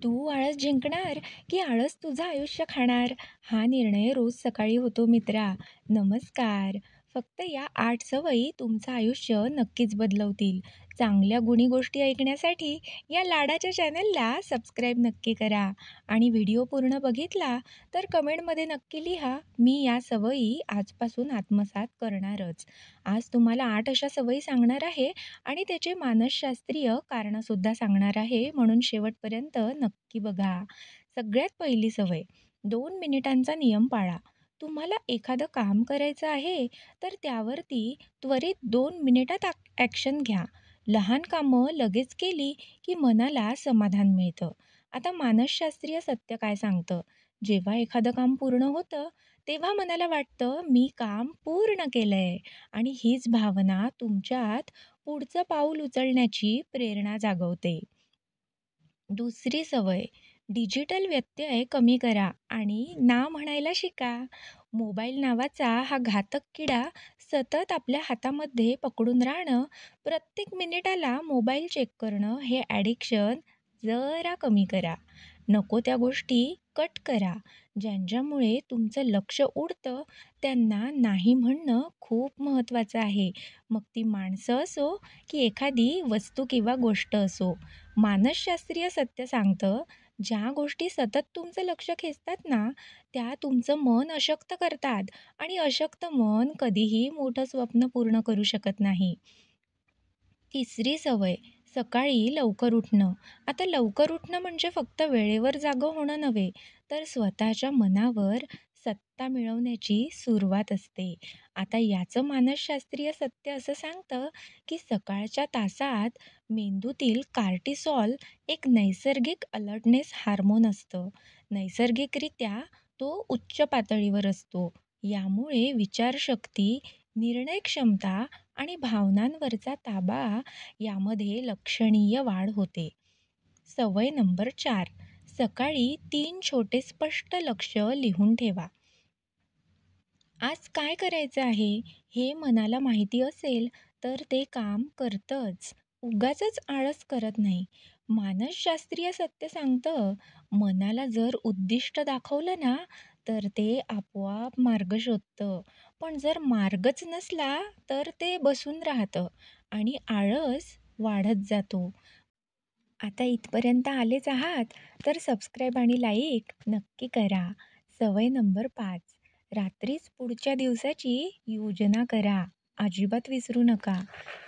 तू आळस जिंकणार की आळस तुझं आयुष्य खाणार? हा निर्णय रोज सकाळी होतो मित्रा. नमस्कार. फक्त या 8 सवयी तुमचं आयुष्य नक्कीच बदलवतील. चांगल्या गुणी गोष्टी ऐकण्यासाठी या लाडाच्या चॅनलला सबस्क्राईब नक्की करा. आणि व्हिडिओ पूर्ण बघितला तर कमेंटमध्ये नक्की लिहा, मी या सवयी आजपासून आत्मसात करणारच. आज तुम्हाला 8 अशा सवयी सांगणार आहे आणि त्याचे मानसशास्त्रीय कारणंसुद्धा सांगणार आहे, म्हणून शेवटपर्यंत नक्की बघा. सगळ्यात पहिली सवय, 2 मिनिटांचा नियम पाळा. तुम्हाला एखादं काम करायचं आहे, तर त्यावरती त्वरित 2 मिनिटात ॲक्शन घ्या. लहान कामं लगेच केली की मनाला समाधान मिळतं. आता मानसशास्त्रीय सत्य काय सांगतं? जेव्हा एखादं काम पूर्ण होतं, तेव्हा मनाला वाटतं, मी काम पूर्ण केलंय. आणि हीच भावना तुमच्यात पुढचं पाऊल उचलण्याची प्रेरणा जागवते. दुसरी सवय, डिजिटल व्यत्यय कमी करा आणि ना म्हणायला शिका. मोबाईल नावाचा हा घातक किडा सतत आपल्या हातामध्ये पकडून राहणं, प्रत्येक मिनिटाला मोबाईल चेक करणं, हे ॲडिक्शन जरा कमी करा. नको त्या गोष्टी कट करा. ज्यांच्यामुळे तुमचं लक्ष उडतं, त्यांना नाही म्हणणं खूप महत्त्वाचं आहे. मग ती माणसं असो की एखादी वस्तू किंवा गोष्ट असो. मानसशास्त्रीय सत्य सांगतं, ज्या गोष्टी सतत तुमचं लक्ष खेचतात ना, त्या तुमचं मन अशक्त करतात आणि अशक्त मन कधीही मोठं स्वप्न पूर्ण करू शकत नाही. तिसरी सवय, सकाळी लवकर उठणं. आता लवकर उठणं म्हणजे फक्त वेळेवर जागं होणं नव्हे, तर स्वतःच्या मनावर सत्ता मिळवण्याची सुरुवात असते. आता याचं मानसशास्त्रीय सत्य असं सांगतं, की सकाळच्या तासात मेंदूतील कार्टिसॉल, एक नैसर्गिक अलर्टनेस हार्मोन असतं. नैसर्गिकरित्या तो उच्च पातळीवर असतो. यामुळे विचारशक्ती, निर्णय क्षमता आणि भावनांवरचा ताबा यामध्ये लक्षणीय वाढ होते. सवय नंबर 4, सकाळी 3 छोटे स्पष्ट लक्ष्य लिहून ठेवा. आज काय करायचं आहे हे मनाला माहिती असेल, तर ते काम करतंच. उगाचच आळस करत नाही. मानसशास्त्रीय सत्य सांगतं, मनाला जर उद्दिष्ट दाखवलं ना, तर ते आपोआप मार्ग शोधतं. पण जर मार्गच नसला, तर ते बसून राहतं आणि आळस वाढत जातो. आता इथपर्यंत आलेच आहात, तर सबस्क्राईब आणि लाईक नक्की करा. सवय नंबर 5, रात्रीच पुढच्या दिवसाची योजना करा. अजिबात विसरू नका.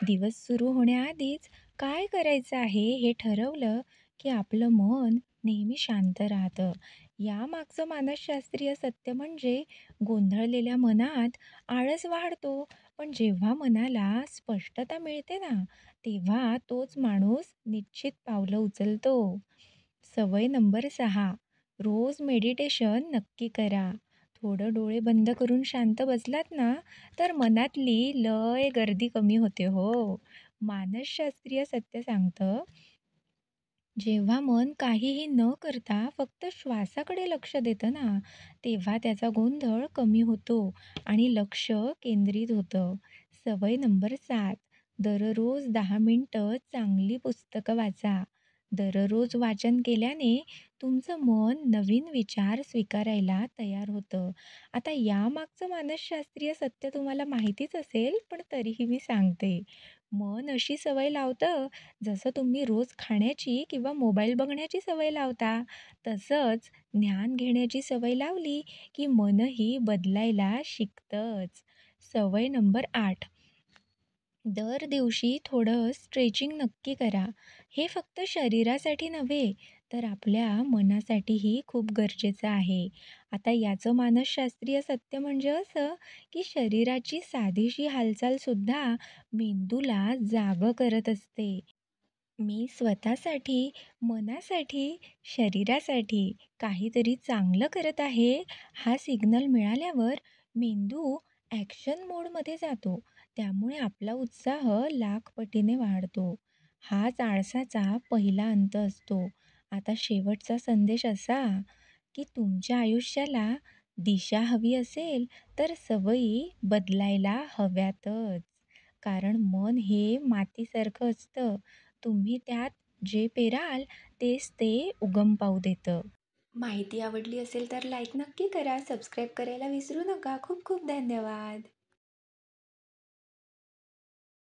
दिवस सुरू होण्याआधीच काय करायचं आहे हे ठरवलं, की आपलं मन नेहमी शांत राहतं. यामागचं मानसशास्त्रीय सत्य म्हणजे, गोंधळलेल्या मनात आळस वाढतो, पण जेव्हा मनाला स्पष्टता मिळते ना, तेव्हा तोच माणूस निश्चित पावलं उचलतो. सवय नंबर 6, रोज मेडिटेशन नक्की करा. थोडं डोळे बंद करून शांत बसलात ना, तर मनातली लय गर्दी कमी होते हो. मानसशास्त्रीय सत्य सांगतं, जेव्हा मन काहीही न करता फक्त श्वासाकडे लक्ष देतं ना, तेव्हा त्याचा गोंधळ कमी होतो आणि लक्ष केंद्रित होतं. सवय नंबर 7, दररोज 10 मिनिटं चांगली पुस्तकं वाचा. दररोज वाचन केल्याने तुमचं मन नवीन विचार स्वीकारायला तयार होतं. आता यामागचं मानसशास्त्रीय सत्य तुम्हाला माहितीच असेल, पण तरीही मी सांगते. मन अशी सवय लावतं, जसं तुम्ही रोज खाण्याची किंवा मोबाईल बघण्याची सवय लावता. तसंच ज्ञान घेण्याची सवय लावली, की मनही बदलायला शिकतंच. सवय नंबर 8, दर दिवशी थोडं स्ट्रेचिंग नक्की करा. हे फक्त शरीरासाठी नव्हे, तर आपल्या मनासाठीही खूप गरजेचं आहे. आता याचं मानसशास्त्रीय सत्य म्हणजे असं, की शरीराची साधीशी हालचालसुद्धा मेंदूला जागं करत असते. मी स्वतःसाठी, मनासाठी, शरीरासाठी काहीतरी चांगलं करत आहे, हा सिग्नल मिळाल्यावर मेंदू ॲक्शन मोडमध्ये जातो. त्यामुळे आपला उत्साह लाख पटीने वाढतो. हाच आळसाचा पहिला अंत असतो. आता शेवटचा संदेश असा, की तुमच्या आयुष्याला दिशा हवी असेल, तर सवयी बदलायला हव्यातच. कारण मन हे मातीसारखं असतं. तुम्ही त्यात जे पेराल तेच ते उगम पावू देतं. माहिती आवडली असेल तर लाईक नक्की करा, सबस्क्राईब करायला विसरू नका. खूप खूप धन्यवाद.